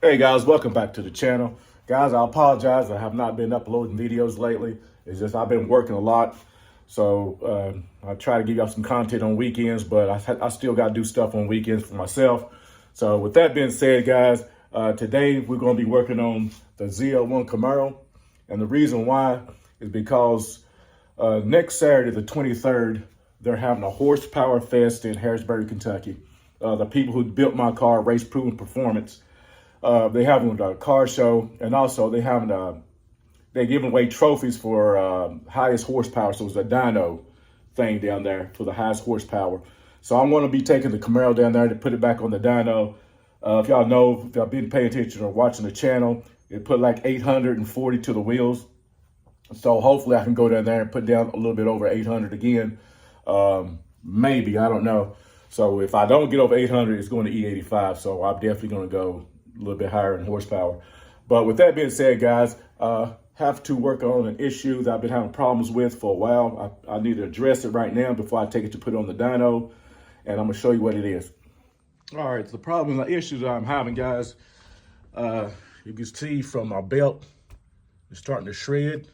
Hey guys, welcome back to the channel. Guys, I apologize. I have not been uploading videos lately. It's just I've been working a lot. So I try to give y'all some content on weekends, but I still got to do stuff on weekends for myself. So with that being said, guys, today we're going to be working on the ZL1 Camaro. And the reason why is because next Saturday, the 23rd, they're having a horsepower fest in Harrisburg, Kentucky. The people who built my car, Race Proven Performance, they having a car show, and also they're giving away trophies for highest horsepower. So it's a dyno thing down there for the highest horsepower. So I'm going to be taking the Camaro down there to put it back on the dyno. If y'all know, if y'all been paying attention or watching the channel, it put like 840 to the wheels. So hopefully I can go down there and put down a little bit over 800 again. Maybe, I don't know. So if I don't get over 800, it's going to E85. So I'm definitely going to go a little bit higher in horsepower. But with that being said, guys, have to work on an issue that I've been having problems with for a while. I need to address it right now before I take it to put it on the dyno, and I'm gonna show you what it is. All right, so the problem, the issues that I'm having, guys, you can see from my belt, it's starting to shred.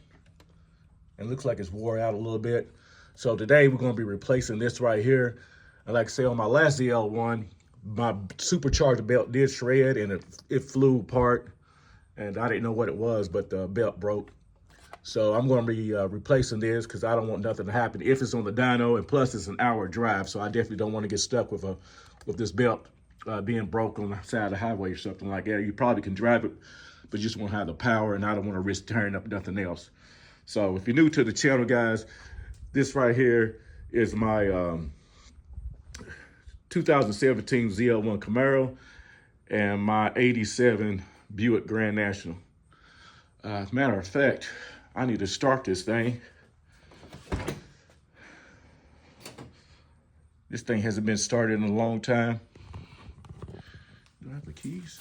It looks like it's wore out a little bit. So today we're gonna be replacing this right here. And like I say, on my last ZL1, my Supercharger belt did shred and it flew apart, and I didn't know what it was, but the belt broke. So I'm going to be replacing this because I don't want nothing to happen if it's on the dyno, and plus it's an hour drive, so I definitely don't want to get stuck with this belt being broke on the side of the highway or something like that. You probably can drive it, but you just won't have the power, and I don't want to risk tearing up nothing else. So if you're new to the channel, guys, this right here is my 2017 ZL1 Camaro and my 87 Buick Grand National. As a matter of fact, I need to start this thing. This thing hasn't been started in a long time. Do I have the keys?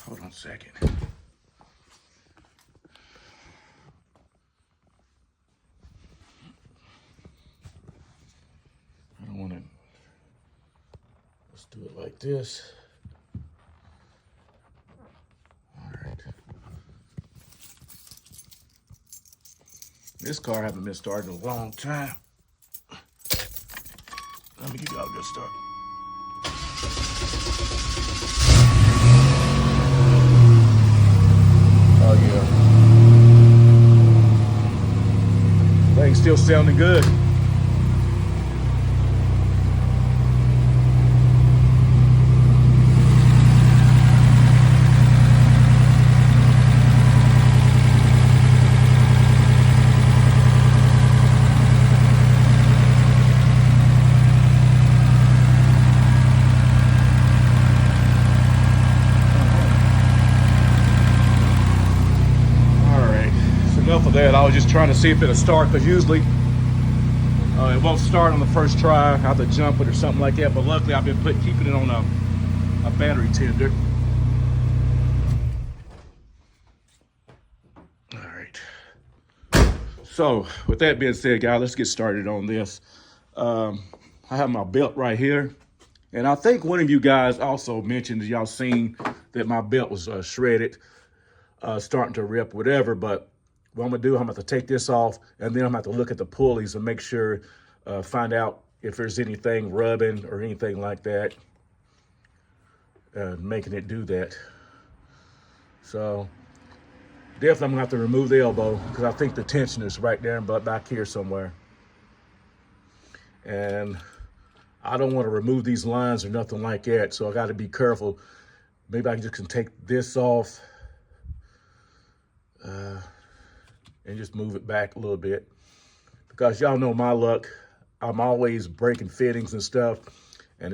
Hold on a second. I don't want to. Let's do it like this. All right. This car hasn't been started in a long time. Let me give y'all a good start. Oh yeah. Thing's still sounding good. Enough of that. I was just trying to see if it'll start, because usually it won't start on the first try. I have to jump it or something like that, but luckily I've been keeping it on a battery tender. All right. So with that being said, guys, let's get started on this. I have my belt right here, and I think one of you guys also mentioned, y'all seen that my belt was shredded, starting to rip, whatever. But what I'm gonna do, I'm gonna have to take this off, and then I'm gonna have to look at the pulleys and make sure, find out if there's anything rubbing or anything like that, making it do that. So definitely I'm gonna have to remove the elbow, because I think the tension is right there, but back here somewhere. And I don't want to remove these lines or nothing like that, so I got to be careful. Maybe I can take this off, and just move it back a little bit, because y'all know my luck. I'm always breaking fittings and stuff, and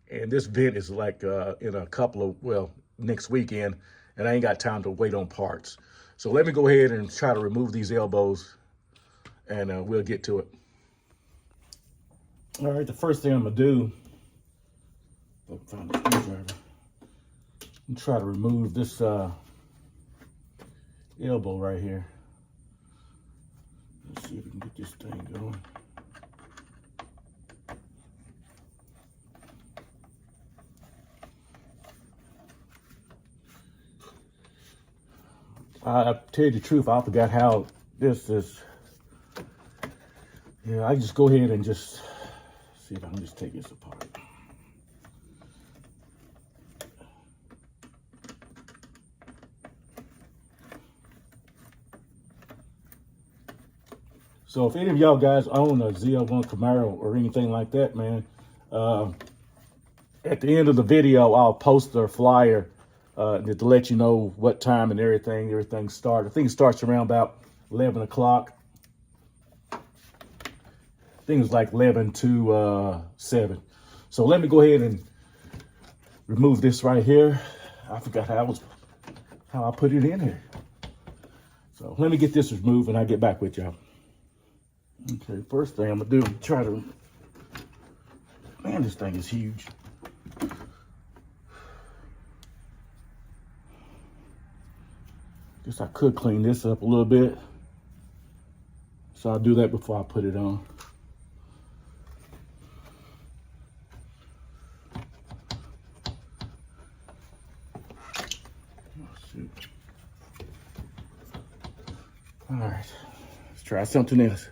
this vent is like in a couple of, well, next weekend, and I ain't got time to wait on parts. So let me go ahead and try to remove these elbows, and we'll get to it. All right, the first thing I'm gonna do, find the screwdriver, and try to remove this elbow right here. Let's see if we can get this thing going. I tell you the truth, I forgot how this is. Yeah, I just go ahead and just see if I can just take this apart. So if any of y'all guys own a ZL1 Camaro or anything like that, man, at the end of the video, I'll post a flyer to let you know what time and everything starts. I think it starts around about 11 o'clock. I think it's like 11 to 7. So let me go ahead and remove this right here. I forgot how I put it in here. So let me get this removed and I'll get back with y'all. Okay, first thing I'm gonna do, try to, man, this thing is huge. Guess I could clean this up a little bit. So I'll do that before I put it on. Oh, shoot. All right, let's try something else.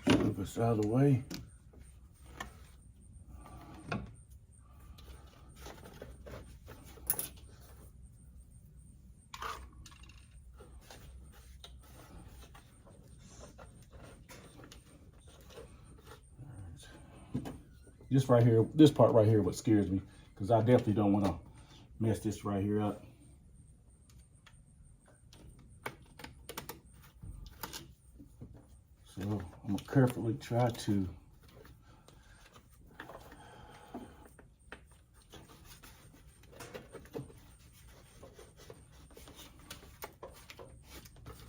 Move this out of the way. This right here, this part right here, what scares me, because I definitely don't want to mess this right here up. So I'm gonna carefully try to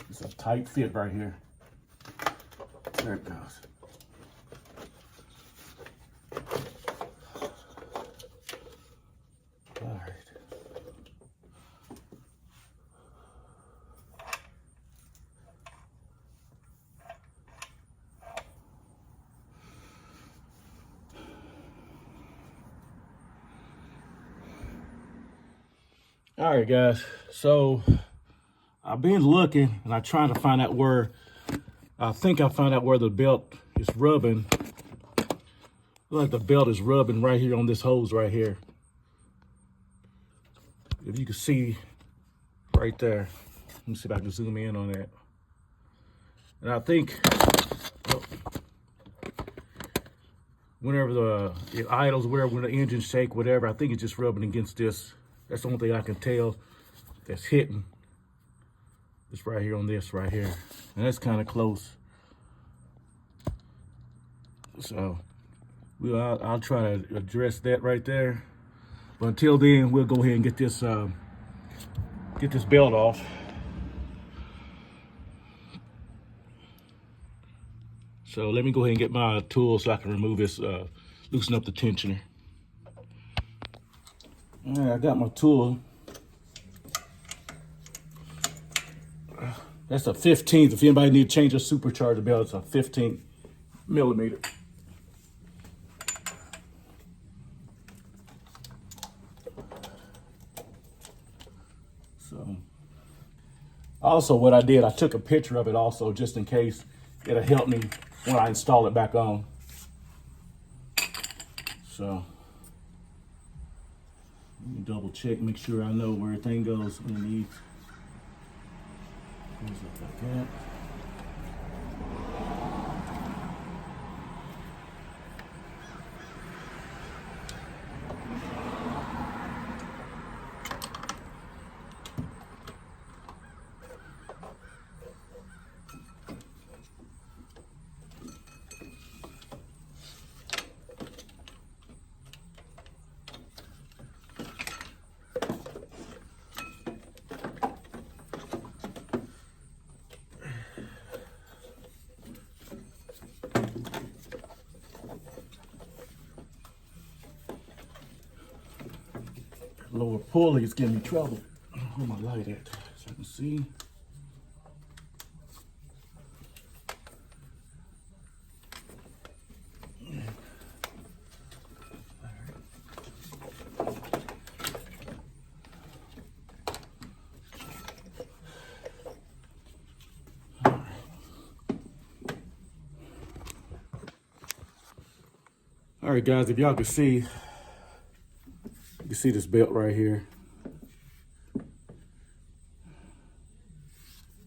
it's a tight fit right here. There it goes. All right, guys, so I've been looking and I'm trying to find out where, I think I found out where the belt is rubbing. Looks like the belt is rubbing right here on this hose right here. If you can see right there. Let me see if I can zoom in on that. And I think, well, whenever it idles, wherever, when the engine shake, whatever, I think it's just rubbing against this. That's the only thing I can tell that's hitting. It's right here on this right here. And that's kind of close. So I'll try to address that right there. But until then, we'll go ahead and get this belt off. So let me go ahead and get my tool so I can remove this, loosen up the tensioner. All right, I got my tool. That's a 15th. If anybody need to change a supercharger belt, it's a 15 millimeter. So, also what I did, I took a picture of it also, just in case it'll help me when I install it back on. So, let me double check, make sure I know where everything goes underneath. Like that. Lower pulley is giving me trouble. Where my light at? So I can see. All right, guys, if y'all can see, you can see this belt right here.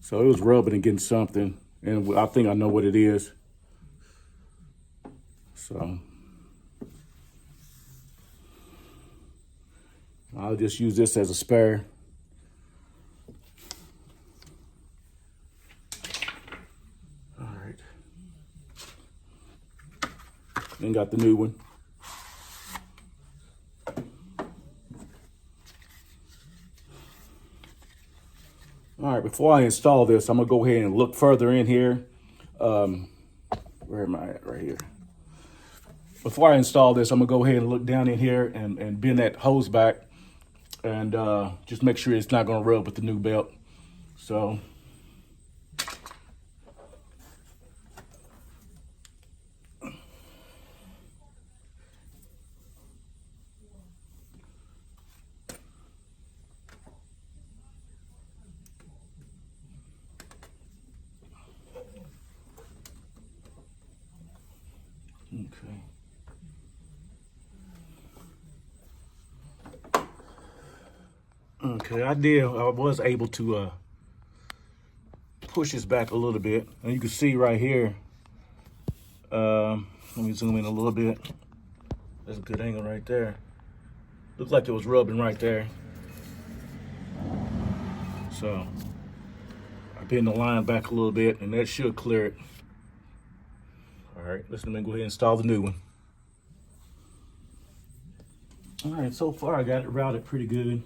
So it was rubbing against something, and I think I know what it is. So I'll just use this as a spare. All right. Then got the new one. All right, before I install this, I'm gonna go ahead and look further in here. Where am I at? Right here. Before I install this, I'm gonna go ahead and look down in here and bend that hose back and just make sure it's not gonna rub with the new belt. So. Okay. Okay, I was able to push this back a little bit. And you can see right here, let me zoom in a little bit. That's a good angle right there. Looks like it was rubbing right there. So I bend the line back a little bit and that should clear it. All right, let's go ahead and install the new one. All right, so far I got it routed pretty good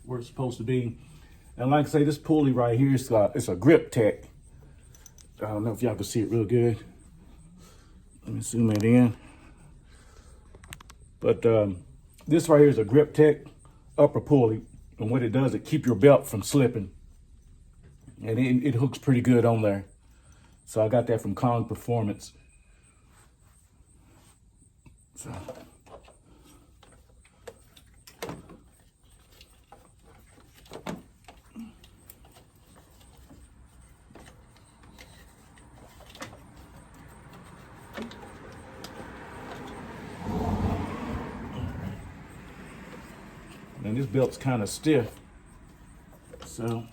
where it's supposed to be. And like I say, this pulley right here, it's a grip tech. I don't know if y'all can see it real good. Let me zoom it in. But this right here is a grip tech upper pulley. And what it does, it keeps your belt from slipping. And it hooks pretty good on there. So I got that from Kong Performance. So. And this belt's kind of stiff, so all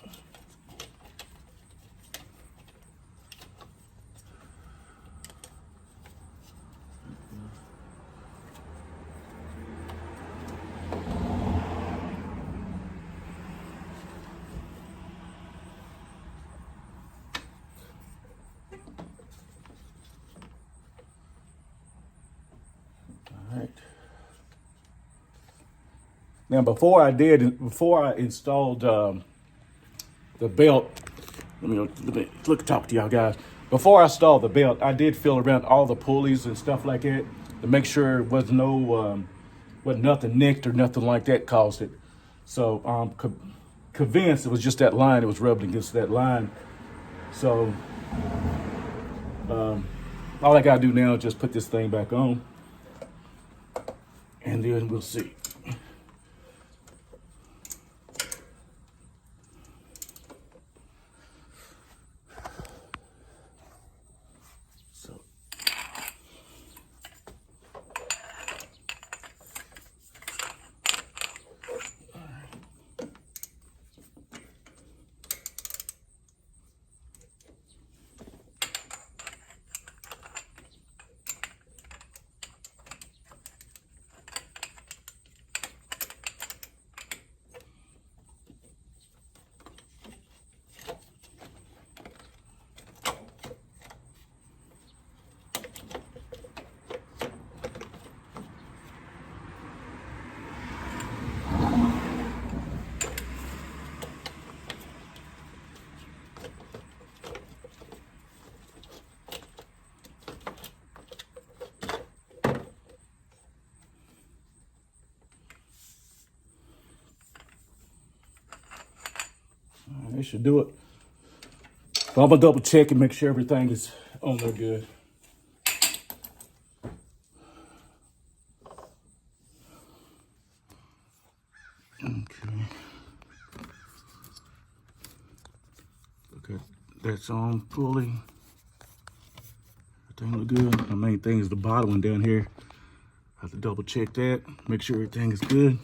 right. Now, before I installed the belt, let me talk to y'all guys. Before I installed the belt, I did feel around all the pulleys and stuff like that to make sure it was wasn't nothing nicked or nothing like that caused it. So I'm convinced it was just that line. It was rubbed against that line. So all I gotta do now is just put this thing back on, and then we'll see. It should do it. But I'm gonna double check and make sure everything is on there good. Okay. Look at that's on pulley. Everything look good. The main thing is the bottom one down here. Have to double check that, make sure everything is good.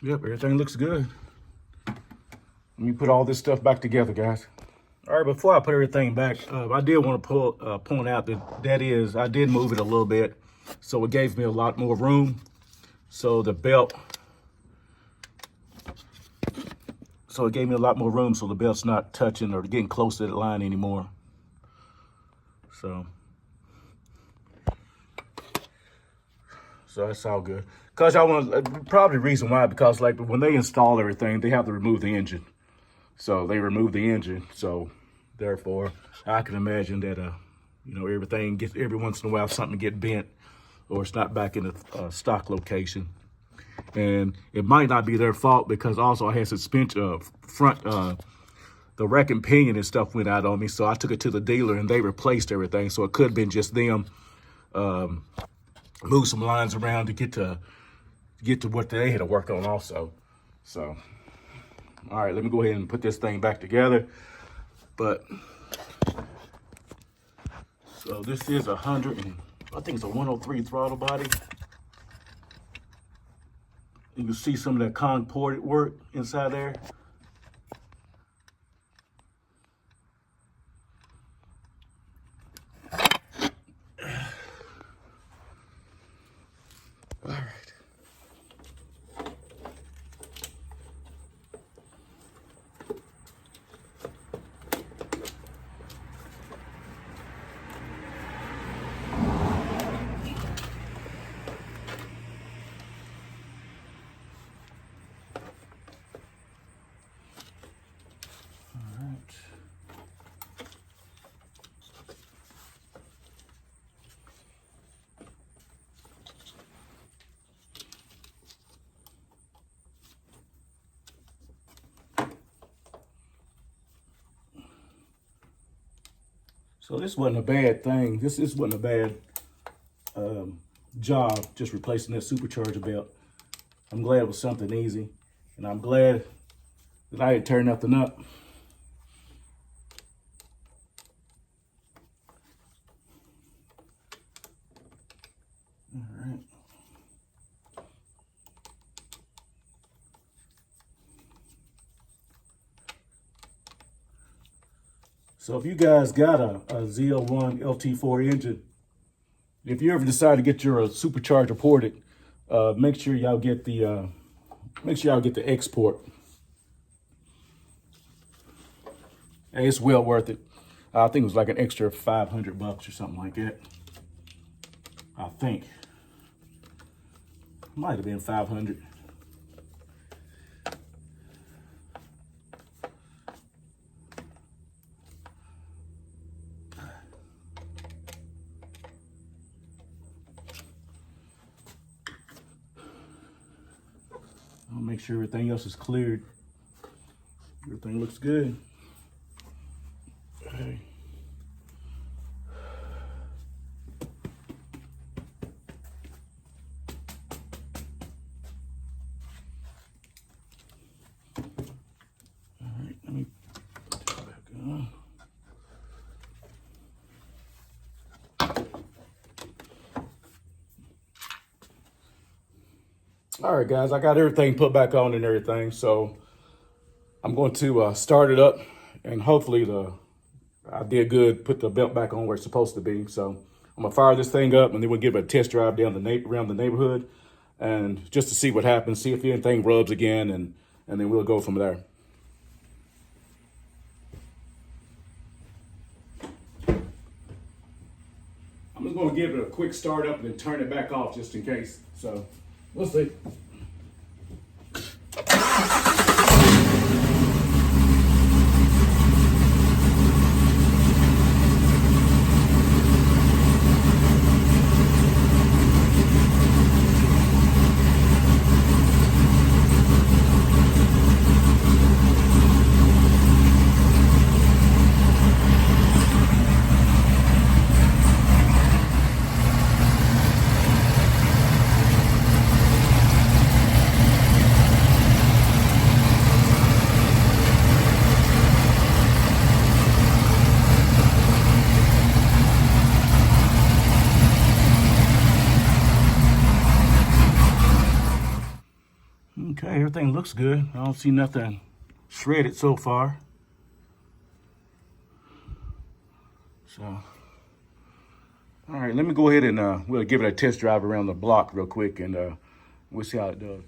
Yep, everything looks good. Let me put all this stuff back together, guys. All right, before I put everything back, I did want to point out that I did move it a little bit, so it gave me a lot more room. So the belt, it gave me a lot more room, so the belt's not touching or getting close to the line anymore. So that's all good. Cause I want probably the reason why, because like when they install everything, they have to remove the engine. So they remove the engine. So therefore, I can imagine that you know, everything gets, every once in a while something get bent or it's not back in the stock location. And it might not be their fault, because also I had suspension front, the rack and pinion and stuff went out on me. So I took it to the dealer and they replaced everything. So it could have been just them move some lines around to get to what they had to work on also. So, all right, let me go ahead and put this thing back together. But, so this is I think it's a 103 throttle body. You can see some of that con-ported work inside there. All right. So this wasn't a bad thing. This wasn't a bad job, just replacing that supercharger belt. I'm glad it was something easy, and I'm glad that I didn't tear nothing up. All right. So if you guys got a ZL1 LT4 engine, if you ever decide to get your supercharger ported, make sure y'all get the export. And it's well worth it. I think it was like an extra $500 or something like that. I think might have been 500. I'll make sure everything else is cleared. Everything looks good. Okay. All right, let me put this back on. All right, guys, I got everything put back on and everything. So I'm going to start it up, and hopefully I did good, put the belt back on where it's supposed to be. So I'm gonna fire this thing up, and then we'll give it a test drive down around the neighborhood, and just to see what happens, see if anything rubs again, and then we'll go from there. I'm just gonna give it a quick start up and then turn it back off just in case. So we'll see. Okay, everything looks good. I don't see nothing shredded so far. So, all right, let me go ahead and we'll give it a test drive around the block real quick, and we'll see how it does.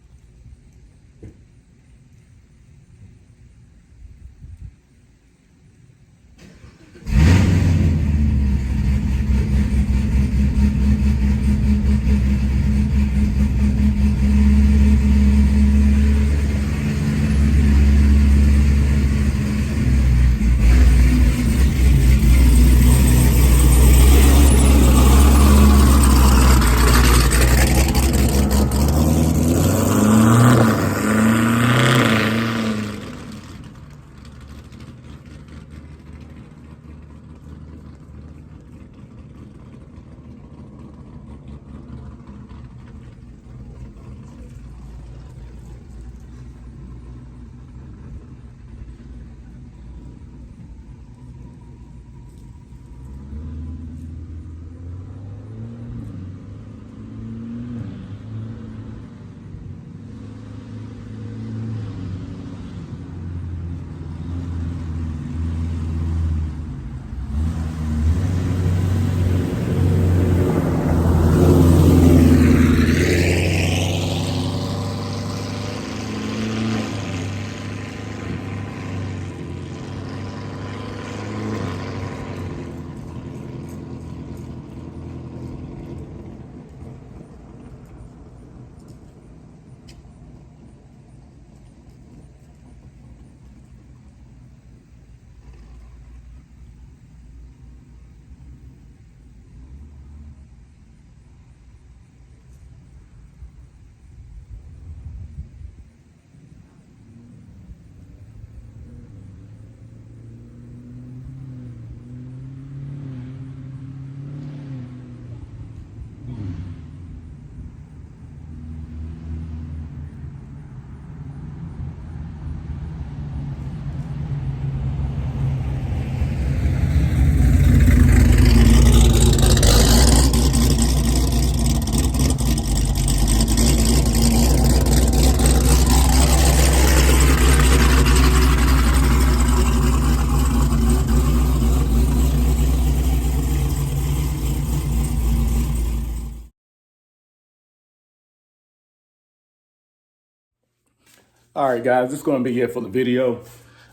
All right, guys, this is going to be it for the video.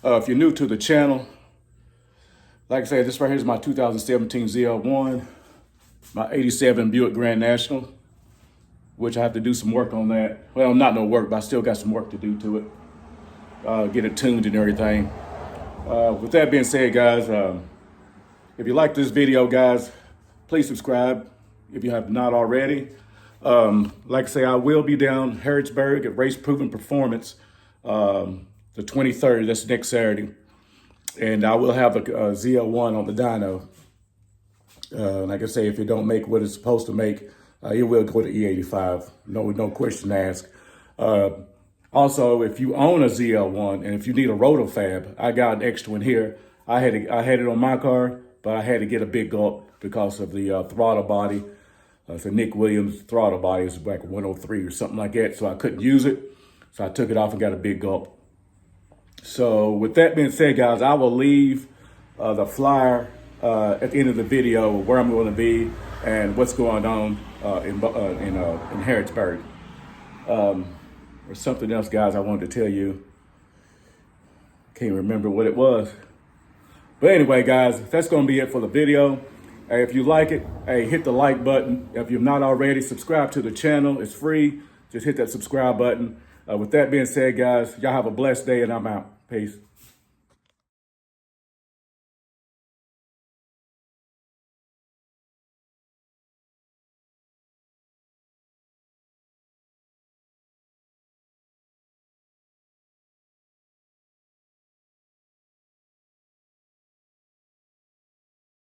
If you're new to the channel, like I said, this right here is my 2017 ZL1, my 87 Buick Grand National, which I have to do some work on that. Well, not no work, but I still got some work to do to it. Get it tuned and everything. With that being said, guys, if you like this video, guys, please subscribe if you have not already. Like I say, I will be down Harrodsburg at Race Proven Performance the 23rd, that's next Saturday. And I will have a ZL1 on the dyno. Like I say, if it don't make what it's supposed to make, it will go to E85. No question asked. Also, if you own a ZL1 and if you need a rotofab, I got an extra one here. I had it on my car, but I had to get a big gulp because of the throttle body. It's a Nick Williams throttle body. It's like 103 or something like that, so I couldn't use it. So I took it off and got a big gulp. So with that being said, guys, I will leave the flyer at the end of the video where I'm going to be and what's going on in Harrodsburg. There's something else, guys, I wanted to tell you. Can't remember what it was. But anyway, guys, that's going to be it for the video. Hey, if you like it, hey, hit the like button. If you're not already, subscribe to the channel. It's free. Just hit that subscribe button. With that being said, guys, y'all have a blessed day, and I'm out. Peace.